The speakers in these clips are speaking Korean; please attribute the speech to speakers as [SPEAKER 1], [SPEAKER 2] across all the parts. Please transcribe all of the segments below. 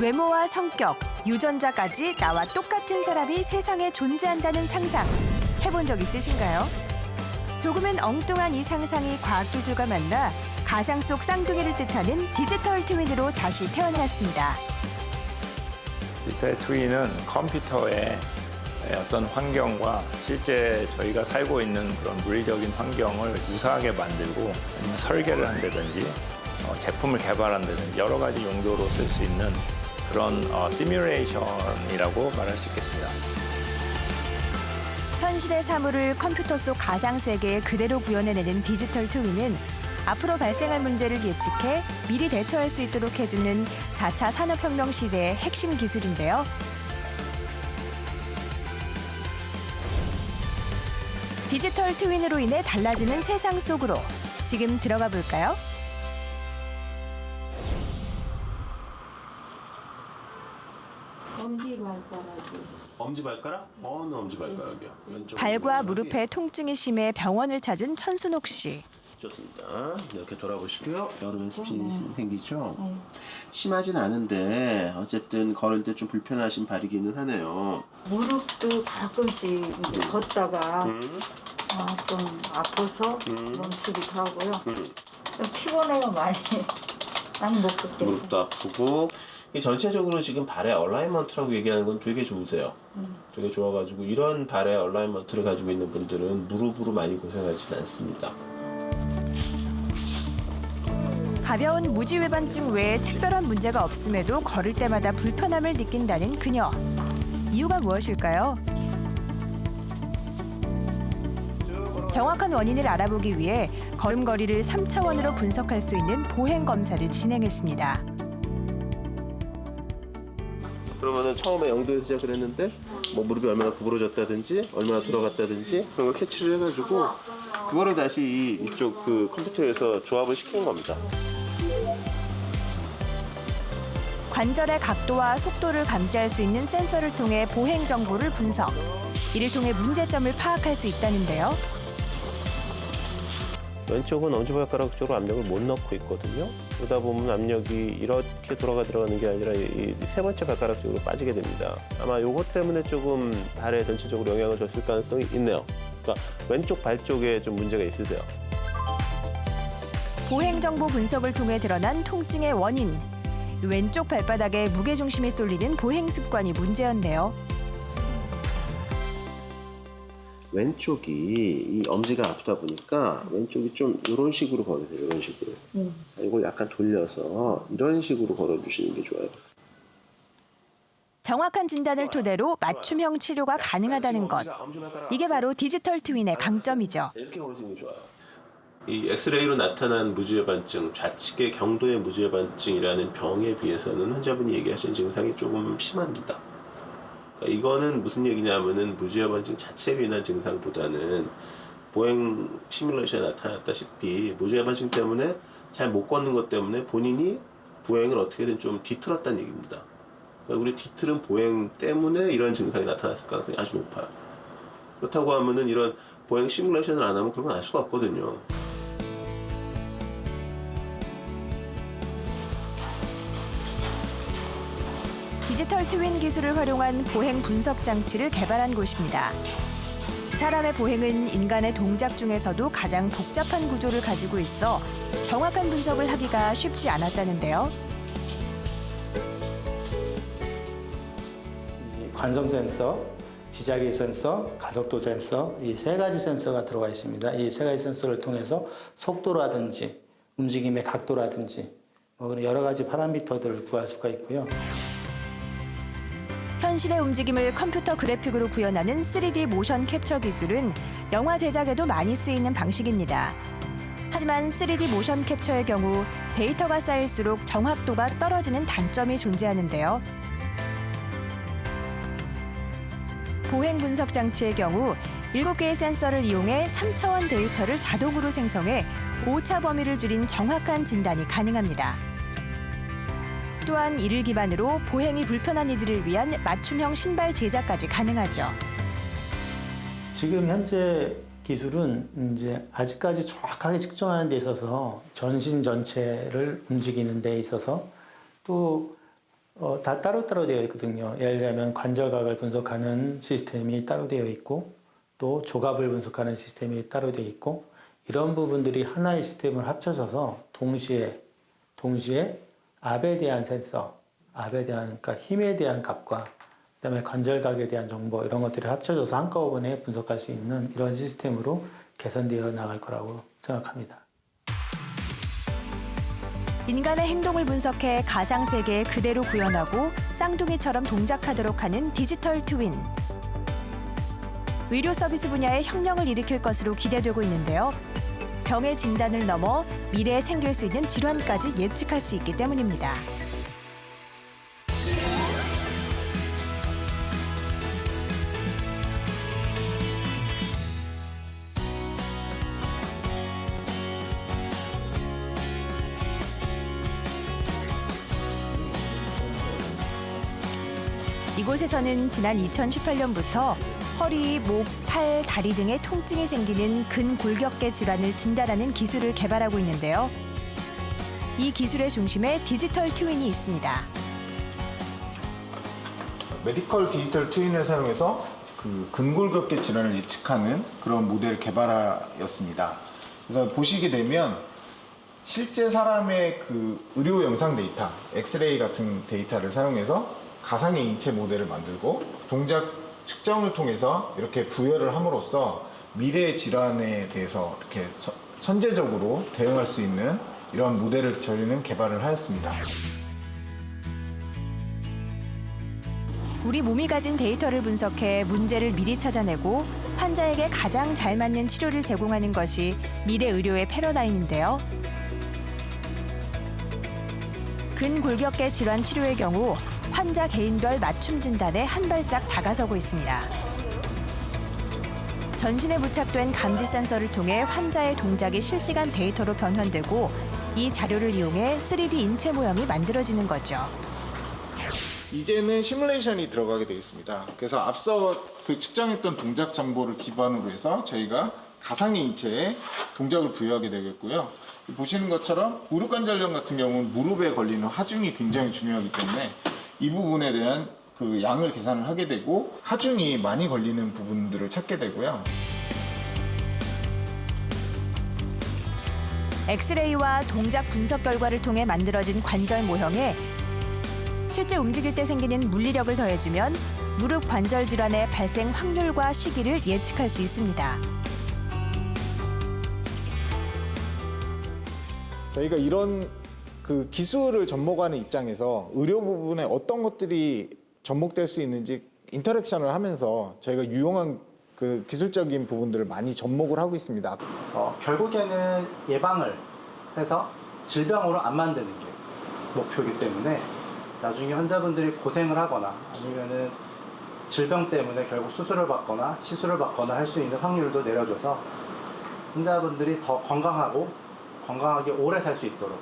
[SPEAKER 1] 외모와 성격, 유전자까지 나와 똑같은 사람이 세상에 존재한다는 상상 해본 적 있으신가요? 조금은 엉뚱한 이 상상이 과학기술과 만나 가상 속 쌍둥이를 뜻하는 디지털 트윈으로 다시 태어났습니다.
[SPEAKER 2] 디지털 트윈은 컴퓨터의 어떤 환경과 실제 저희가 살고 있는 그런 물리적인 환경을 유사하게 만들고 아니면 설계를 한다든지 제품을 개발한다든지 여러 가지 용도로 쓸 수 있는 그런 시뮬레이션이라고 말할 수 있겠습니다.
[SPEAKER 1] 현실의 사물을 컴퓨터 속 가상 세계에 그대로 구현해내는 디지털 트윈은 앞으로 발생할 문제를 예측해 미리 대처할 수 있도록 해주는 4차 산업혁명 시대의 핵심 기술인데요. 디지털 트윈으로 인해 달라지는 세상 속으로 지금 들어가 볼까요?
[SPEAKER 3] 엄지발가락? 어느 엄지발가락이요? 왼쪽
[SPEAKER 1] 발과
[SPEAKER 3] 엄지발가락이?
[SPEAKER 1] 무릎의 통증이 심해 병원을 찾은 천순옥 씨.
[SPEAKER 3] 좋습니다. 이렇게 돌아보시고요. 여름에 습진이 생기죠? 심하진 않은데 어쨌든 걸을 때 좀 불편하신 발이기는 하네요.
[SPEAKER 4] 무릎도 가끔씩 이제 걷다가 좀 아파서 멈추기도 하고요. 좀 피곤해요, 많이. 많이 못 걷겠어요.
[SPEAKER 3] 무릎도 아프고 이 전체적으로 지금 발의 얼라이먼트라고 얘기하는 건 되게 좋으세요. 되게 좋아가지고 이런 발의 얼라이먼트를 가지고 있는 분들은 무릎으로 많이 고생하지는 않습니다.
[SPEAKER 1] 가벼운 무지외반증 외에 특별한 문제가 없음에도 걸을 때마다 불편함을 느낀다는 그녀. 이유가 무엇일까요? 정확한 원인을 알아보기 위해 걸음걸이를 3차원으로 분석할 수 있는 보행 검사를 진행했습니다.
[SPEAKER 3] 그러면은 처음에 0도에서 시작을 했는데 뭐 무릎이 얼마나 구부러졌다든지 얼마나 들어갔다든지 그런 걸 캐치를 해가지고 그거를 다시 이쪽 그 컴퓨터에서 조합을 시킨 겁니다.
[SPEAKER 1] 관절의 각도와 속도를 감지할 수 있는 센서를 통해 보행 정보를 분석. 이를 통해 문제점을 파악할 수 있다는데요.
[SPEAKER 3] 왼쪽은 엄지발가락 쪽으로 압력을 못 넣고 있거든요. 그러다 보면 압력이 이렇게 들어가는 게 아니라 이 세 번째 발가락 쪽으로 빠지게 됩니다. 아마 요것 때문에 조금 발에 전체적으로 영향을 줬을 가능성이 있네요. 그러니까 왼쪽 발 쪽에 좀 문제가 있으세요.
[SPEAKER 1] 보행 정보 분석을 통해 드러난 통증의 원인. 왼쪽 발바닥에 무게중심이 쏠리는 보행 습관이 문제였네요.
[SPEAKER 3] 왼쪽이 이 엄지가 아프다 보니까 왼쪽이 좀 이런 식으로 걸으세요. 이런 식으로. 자, 이걸 약간 돌려서 이런 식으로 걸어주시는 게 좋아요.
[SPEAKER 1] 정확한 진단을 토대로 맞춤형 치료가 가능하다는 것. 이게 바로 디지털 트윈의 강점이죠.
[SPEAKER 3] 이렇게 걸으시는 게 좋아요. 이 엑스레이로 나타난 무지외반증, 좌측의 경도의 무지외반증이라는 병에 비해서는 환자분이 얘기하시는 증상이 조금 심합니다. 그러니까 이거는 무슨 얘기냐면은 무지외반증 자체로 인한 증상보다는 보행 시뮬레이션에 나타났다시피 무지외반증 때문에 잘 못 걷는 것 때문에 본인이 보행을 어떻게든 좀 뒤틀었다는 얘기입니다. 그러니까 우리 뒤틀은 보행 때문에 이런 증상이 나타났을 가능성이 아주 높아요. 그렇다고 하면은 이런 보행 시뮬레이션을 안 하면 그런 건 알 수가 없거든요.
[SPEAKER 1] 디지털 트윈 기술을 활용한 보행 분석 장치를 개발한 곳입니다. 사람의 보행은 인간의 동작 중에서도 가장 복잡한 구조를 가지고 있어 정확한 분석을 하기가 쉽지 않았다는데요.
[SPEAKER 5] 관성 센서, 지자기 센서, 가속도 센서 이 세 가지 센서가 들어가 있습니다. 이 세 가지 센서를 통해서 속도라든지 움직임의 각도라든지 그런 여러 가지 파라미터들을 구할 수가 있고요.
[SPEAKER 1] 현실의 움직임을 컴퓨터 그래픽으로 구현하는 3D 모션 캡처 기술은 영화 제작에도 많이 쓰이는 방식입니다. 하지만 3D 모션 캡처의 경우 데이터가 쌓일수록 정확도가 떨어지는 단점이 존재하는데요. 보행 분석 장치의 경우 7개의 센서를 이용해 3차원 데이터를 자동으로 생성해 오차 범위를 줄인 정확한 진단이 가능합니다. 또한 이를 기반으로 보행이 불편한 이들을 위한 맞춤형 신발 제작까지 가능하죠.
[SPEAKER 5] 지금 현재 기술은 이제 아직까지 정확하게 측정하는 데 있어서 전신 전체를 움직이는 데 있어서 또 다 따로따로 되어 있거든요. 예를 들면 관절각을 분석하는 시스템이 따로 되어 있고 또 조갑을 분석하는 시스템이 따로 되어 있고 이런 부분들이 하나의 시스템을 합쳐져서 동시에 압에 대한 센서, 그러니까 힘에 대한 값과 그다음에 관절각에 대한 정보 이런 것들이 합쳐져서 한꺼번에 분석할 수 있는 이런 시스템으로 개선되어 나갈 거라고 생각합니다.
[SPEAKER 1] 인간의 행동을 분석해 가상 세계에 그대로 구현하고 쌍둥이처럼 동작하도록 하는 디지털 트윈. 의료 서비스 분야에 혁명을 일으킬 것으로 기대되고 있는데요. 병의 진단을 넘어 미래에 생길 수 있는 질환까지 예측할 수 있기 때문입니다. 이곳에서는 지난 2018년부터 허리, 목, 팔, 다리 등의 통증이 생기는 근골격계 질환을 진단하는 기술을 개발하고 있는데요. 이 기술의 중심에 디지털 트윈이 있습니다.
[SPEAKER 6] 메디컬 디지털 트윈을 사용해서 그 근골격계 질환을 예측하는 그런 모델을 개발하였습니다. 그래서 보시게 되면 실제 사람의 그 의료 영상 데이터, 엑스레이 같은 데이터를 사용해서 가상의 인체 모델을 만들고 동작 측정을 통해서 이렇게 부여를 함으로써 미래의 질환에 대해서 이렇게 선제적으로 대응할 수 있는 이런 모델을 저희는 개발을 하였습니다.
[SPEAKER 1] 우리 몸이 가진 데이터를 분석해 문제를 미리 찾아내고 환자에게 가장 잘 맞는 치료를 제공하는 것이 미래 의료의 패러다임인데요. 근골격계 질환 치료의 경우 환자 개인별 맞춤 진단에 한 발짝 다가서고 있습니다. 전신에 부착된 감지 센서를 통해 환자의 동작이 실시간 데이터로 변환되고 이 자료를 이용해 3D 인체 모형이 만들어지는 거죠.
[SPEAKER 6] 이제는 시뮬레이션이 들어가게 되어 있습니다. 그래서 앞서 그 측정했던 동작 정보를 기반으로 해서 저희가 가상의 인체에 동작을 부여하게 되겠고요. 보시는 것처럼 무릎 관절염 같은 경우는 무릎에 걸리는 하중이 굉장히 중요하기 때문에 이 부분에 대한 그 양을 계산을 하게 되고 하중이 많이 걸리는 부분들을 찾게 되고요.
[SPEAKER 1] 엑스레이와 동작 분석 결과를 통해 만들어진 관절 모형에 실제 움직일 때 생기는 물리력을 더해주면 무릎 관절 질환의 발생 확률과 시기를 예측할 수 있습니다.
[SPEAKER 6] 저희가 이런 그 기술을 접목하는 입장에서 의료 부분에 어떤 것들이 접목될 수 있는지 인터랙션을 하면서 저희가 유용한 그 기술적인 부분들을 많이 접목을 하고 있습니다.
[SPEAKER 5] 결국에는 예방을 해서 질병으로 안 만드는 게 목표이기 때문에 나중에 환자분들이 고생을 하거나 아니면은 질병 때문에 결국 수술을 받거나 시술을 받거나 할 수 있는 확률도 내려줘서 환자분들이 더 건강하게 오래 살 수 있도록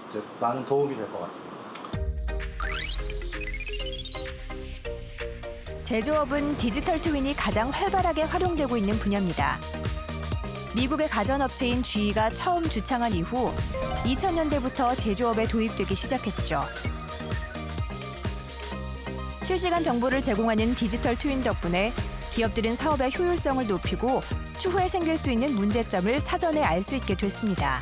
[SPEAKER 5] 이제 많은 도움이 될 것 같습니다.
[SPEAKER 1] 제조업은 디지털 트윈이 가장 활발하게 활용되고 있는 분야입니다. 미국의 가전업체인 GE가 처음 주창한 이후 2000년대부터 제조업에 도입되기 시작했죠. 실시간 정보를 제공하는 디지털 트윈 덕분에 기업들은 사업의 효율성을 높이고 추후에 생길 수 있는 문제점을 사전에 알 수 있게 됐습니다.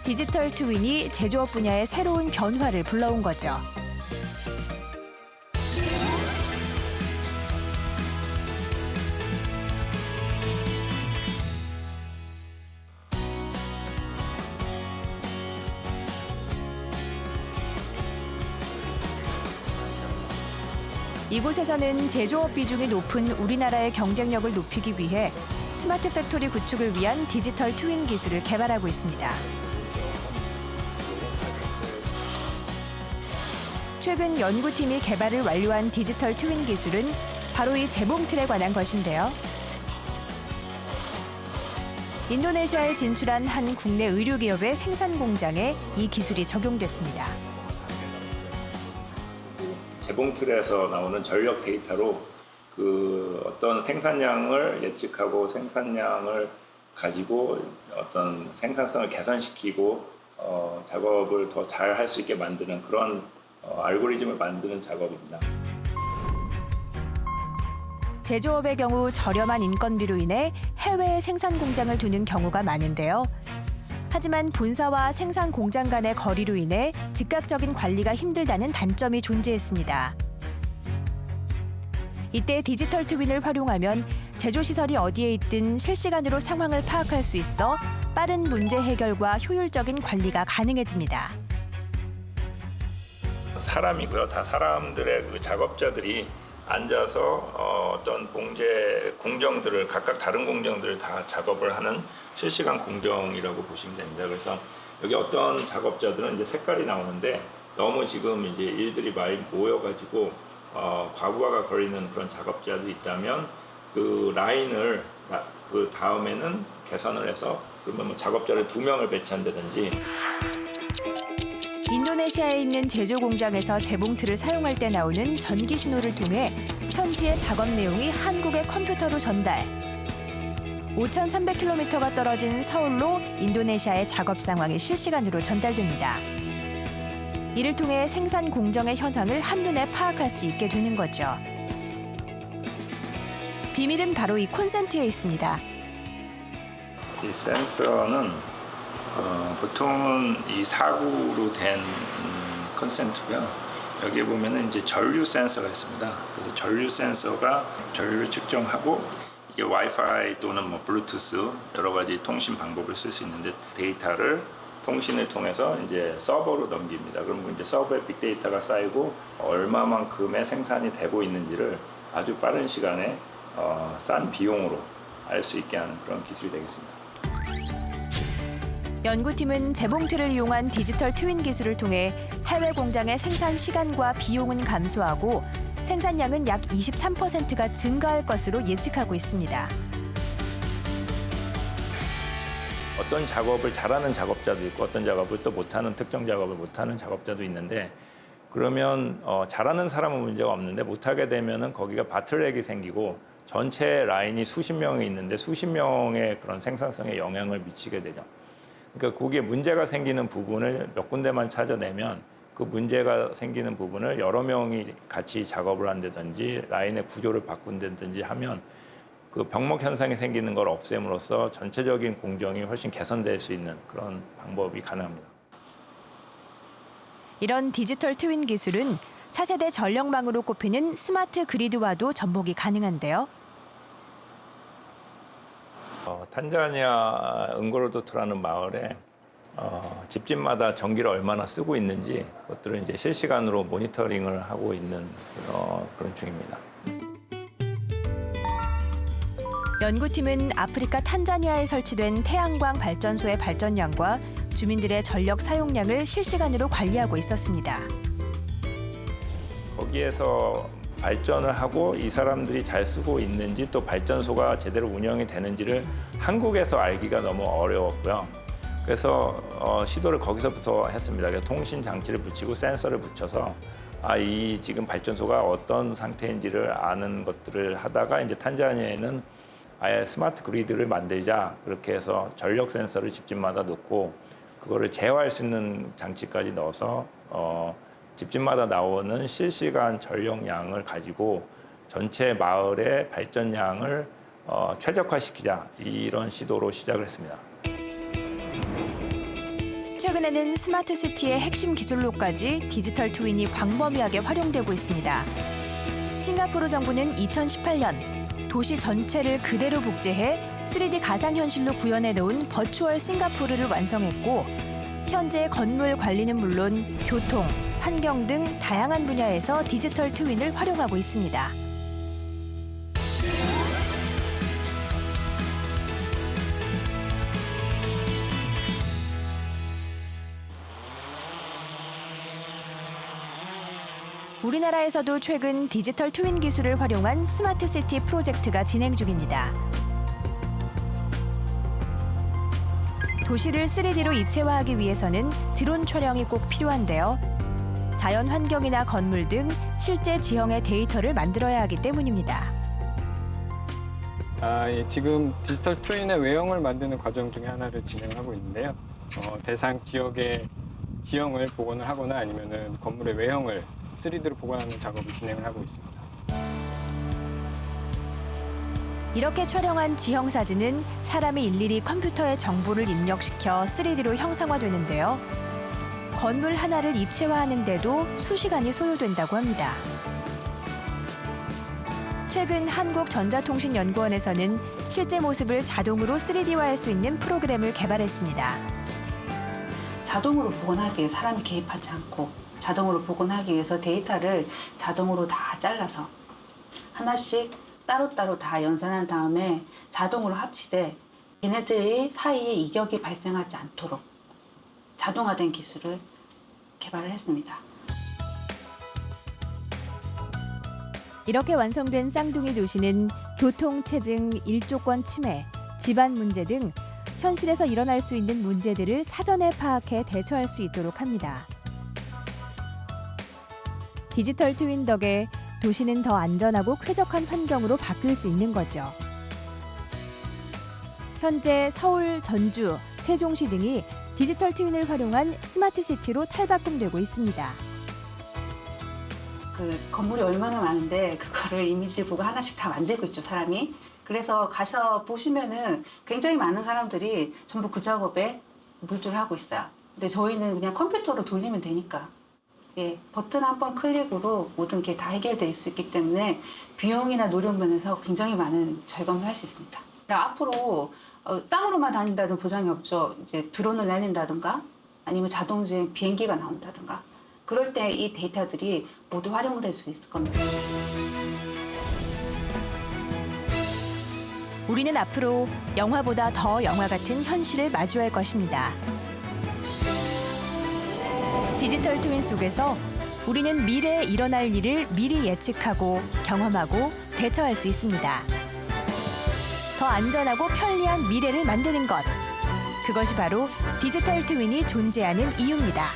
[SPEAKER 1] 디지털 트윈이 제조업 분야에 새로운 변화를 불러온 거죠. 이곳에서는 제조업 비중이 높은 우리나라의 경쟁력을 높이기 위해 스마트 팩토리 구축을 위한 디지털 트윈 기술을 개발하고 있습니다. 최근 연구팀이 개발을 완료한 디지털 트윈 기술은 바로 이 재봉틀에 관한 것인데요. 인도네시아에 진출한 한 국내 의료기업의 생산 공장에 이 기술이 적용됐습니다.
[SPEAKER 2] 재봉틀에서 나오는 전력 데이터로 그 어떤 생산량을 예측하고 생산량을 가지고 어떤 생산성을 개선시키고 작업을 더 잘 할 수 있게 만드는 그런 알고리즘을 만드는 작업입니다.
[SPEAKER 1] 제조업의 경우 저렴한 인건비로 인해 해외에 생산 공장을 두는 경우가 많은데요. 하지만 본사와 생산 공장 간의 거리로 인해 즉각적인 관리가 힘들다는 단점이 존재했습니다. 이때 디지털 트윈을 활용하면 제조 시설이 어디에 있든 실시간으로 상황을 파악할 수 있어 빠른 문제 해결과 효율적인 관리가 가능해집니다.
[SPEAKER 2] 사람이고요. 다 사람들의 그 작업자들이 앉아서 어떤 공정들을 각각 다른 공정들을 다 작업을 하는 실시간 공정이라고 보시면 됩니다. 그래서 여기 어떤 작업자들은 이제 색깔이 나오는데 너무 지금 이제 일들이 많이 모여가지고 과부하가 걸리는 그런 작업자도 있다면 그 라인을 그 다음에는 개선을 해서 그러면 뭐 작업자를 2명을 배치한다든지.
[SPEAKER 1] 인도네시아에 있는 제조 공장에서 재봉틀을 사용할 때 나오는 전기 신호를 통해 현지의 작업 내용이 한국의 컴퓨터로 전달. 5,300km가 떨어진 서울로 인도네시아의 작업 상황이 실시간으로 전달됩니다. 이를 통해 생산 공정의 현황을 한눈에 파악할 수 있게 되는 거죠. 비밀은 바로 이 콘센트에 있습니다.
[SPEAKER 2] 이 센서는 보통은 이 사구로 된 콘센트고요. 여기 보면은 이제 전류 센서가 있습니다. 그래서 전류 센서가 전류를 측정하고 이게 와이파이 또는 뭐 블루투스 여러 가지 통신 방법을 쓸 수 있는데 데이터를 통신을 통해서 이제 서버로 넘깁니다. 그러면 이제 서버에 빅데이터가 쌓이고 얼마만큼의 생산이 되고 있는지를 아주 빠른 시간에 싼 비용으로 알 수 있게 하는 그런 기술이 되겠습니다.
[SPEAKER 1] 연구팀은 재봉틀을 이용한 디지털 트윈 기술을 통해 해외 공장의 생산 시간과 비용은 감소하고 생산량은 약 23%가 증가할 것으로 예측하고 있습니다.
[SPEAKER 2] 어떤 작업을 잘하는 작업자도 있고 어떤 작업을 또 못하는 특정 작업을 못하는 작업자도 있는데 그러면 잘하는 사람은 문제가 없는데 못하게 되면은 거기가 바틀렉이 생기고 전체 라인이 수십 명이 있는데 수십 명의 그런 생산성에 영향을 미치게 되죠. 그러니까 거기에 문제가 생기는 부분을 몇 군데만 찾아내면 그 문제가 생기는 부분을 여러 명이 같이 작업을 한다든지 라인의 구조를 바꾼다든지 하면 그 병목 현상이 생기는 걸 없앰으로써 전체적인 공정이 훨씬 개선될 수 있는 그런 방법이 가능합니다.
[SPEAKER 1] 이런 디지털 트윈 기술은 차세대 전력망으로 꼽히는 스마트 그리드와도 접목이 가능한데요.
[SPEAKER 2] 탄자니아 응고로도트라는 마을에 집집마다 전기를 얼마나 쓰고 있는지 그것들을 이제 실시간으로 모니터링을 하고 있는 그런 중입니다.
[SPEAKER 1] 연구팀은 아프리카 탄자니아에 설치된 태양광 발전소의 발전량과 주민들의 전력 사용량을 실시간으로 관리하고 있었습니다.
[SPEAKER 2] 거기에서 발전을 하고 이 사람들이 잘 쓰고 있는지 또 발전소가 제대로 운영이 되는지를 한국에서 알기가 너무 어려웠고요. 그래서 시도를 거기서부터 했습니다. 그래서 통신 장치를 붙이고 센서를 붙여서 이 지금 발전소가 어떤 상태인지를 아는 것들을 하다가 이제 탄자니아에는 아예 스마트 그리드를 만들자 그렇게 해서 전력 센서를 집집마다 놓고 그거를 제어할 수 있는 장치까지 넣어서 집집마다 나오는 실시간 전력량을 가지고 전체 마을의 발전량을 최적화시키자 이런 시도로 시작을 했습니다.
[SPEAKER 1] 최근에는 스마트 시티의 핵심 기술로까지 디지털 트윈이 광범위하게 활용되고 있습니다. 싱가포르 정부는 2018년 도시 전체를 그대로 복제해 3D 가상현실로 구현해 놓은 버추얼 싱가포르를 완성했고 현재 건물 관리는 물론 교통, 환경 등 다양한 분야에서 디지털 트윈을 활용하고 있습니다. 우리나라에서도 최근 디지털 트윈 기술을 활용한 스마트 시티 프로젝트가 진행 중입니다. 도시를 3D로 입체화하기 위해서는 드론 촬영이 꼭 필요한데요. 자연 환경이나 건물 등 실제 지형의 데이터를 만들어야 하기 때문입니다.
[SPEAKER 7] 지금 디지털 트윈의 외형을 만드는 과정 중에 하나를 진행하고 있는데요. 대상 지역의 지형을 복원을 하거나 아니면은 건물의 외형을 3D로 복원하는 작업을 진행을 하고 있습니다.
[SPEAKER 1] 이렇게 촬영한 지형 사진은 사람이 일일이 컴퓨터에 정보를 입력시켜 3D로 형상화되는데요. 건물 하나를 입체화하는데도 수시간이 소요된다고 합니다. 최근 한국전자통신연구원에서는 실제 모습을 자동으로 3D화할 수 있는 프로그램을 개발했습니다.
[SPEAKER 8] 자동으로 복원하기 위해 사람이 개입하지 않고 자동으로 복원하기 위해서 데이터를 자동으로 다 잘라서 하나씩 따로따로 다 연산한 다음에 자동으로 합치되 얘네들이 사이에 이격이 발생하지 않도록 자동화된 기술을 개발을 했습니다.
[SPEAKER 1] 이렇게 완성된 쌍둥이 도시는 교통체증, 일조권 침해, 집안 문제 등 현실에서 일어날 수 있는 문제들을 사전에 파악해 대처할 수 있도록 합니다. 디지털 트윈 덕에 도시는 더 안전하고 쾌적한 환경으로 바뀔 수 있는 거죠. 현재 서울, 전주, 세종시 등이 디지털 트윈을 활용한 스마트 시티로 탈바꿈되고 있습니다.
[SPEAKER 8] 그 건물이 얼마나 많은데 그거를 이미지를 보고 하나씩 다 만들고 있죠, 사람이. 그래서 가서 보시면은 굉장히 많은 사람들이 전부 그 작업에 몰두를 하고 있어요. 근데 저희는 그냥 컴퓨터로 돌리면 되니까. 예, 버튼 한 번 클릭으로 모든 게 다 해결될 수 있기 때문에 비용이나 노력 면에서 굉장히 많은 절감을 할 수 있습니다. 앞으로 땅으로만 다닌다는 보장이 없죠. 이제 드론을 날린다든가 아니면 자동주행 비행기가 나온다든가 그럴 때 이 데이터들이 모두 활용될 수 있을 겁니다.
[SPEAKER 1] 우리는 앞으로 영화보다 더 영화 같은 현실을 마주할 것입니다. 디지털 트윈 속에서 우리는 미래에 일어날 일을 미리 예측하고 경험하고 대처할 수 있습니다. 더 안전하고 편리한 미래를 만드는 것. 그것이 바로 디지털 트윈이 존재하는 이유입니다.